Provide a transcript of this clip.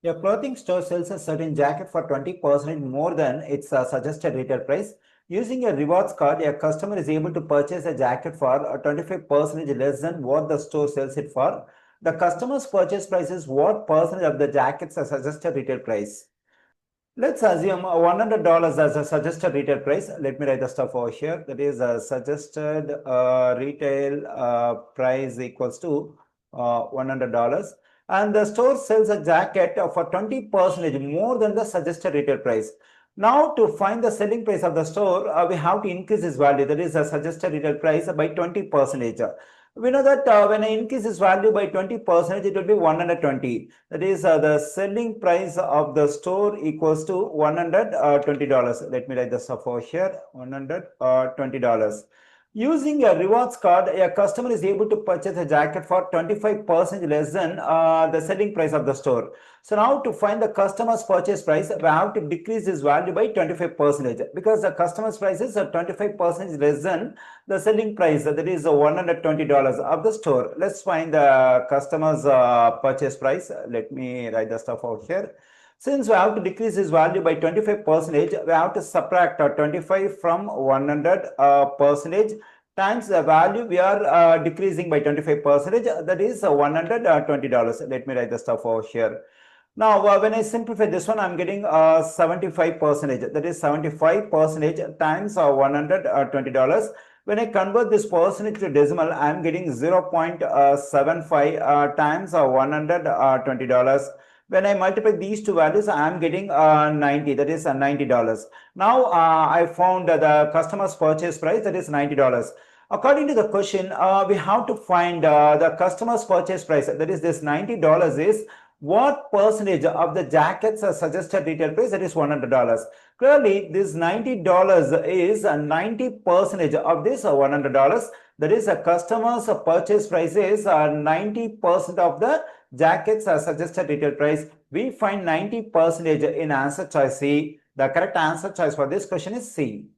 A clothing store sells a certain jacket for 20% more than its suggested retail price. Using a rewards card, a customer is able to purchase a jacket for 25% less than what the store sells it for. The customer's purchase price is what percentage of the jacket's suggested retail price. Let's assume $100 as a suggested retail price. Let me write the stuff over here. That is a suggested retail price equals to $100. And the store sells a jacket for 20% more than the suggested retail price. Now, to find the selling price of the store, we have to increase its value. That is a suggested retail price by 20%. We know that when I increase this value by 20%, it will be 120. That is the selling price of the store equals to $120. Let me write this up over here, $120. Using a rewards card, a customer is able to purchase a jacket for 25% less than the selling price of the store. So now to find the customer's purchase price, we have to decrease this value by 25% because the customer's price is 25% less than the selling price, that is $120 of the store. Let's find the customer's purchase price. Let me write the stuff out here. Since we have to decrease this value by 25%, we have to subtract 25 from 100% times the value we are decreasing by 25%, that is $120. Let me write the stuff over here. Now, when I simplify this one, I'm getting 75%. That is 75% times $120. When I convert this percentage to decimal, I'm getting 0.75 times $120. When I multiply these two values, I'm getting 90, that is $90. Now, I found the customer's purchase price, that is $90. According to the question, we have to find the customer's purchase price, that is this $90 is what percentage of the jacket's suggested retail price, that is $100. Clearly, this $90 is 90% of this $100. That is, a customer's purchase price is 90% of the jacket's suggested retail price. We find 90% in answer choice C. The correct answer choice for this question is C.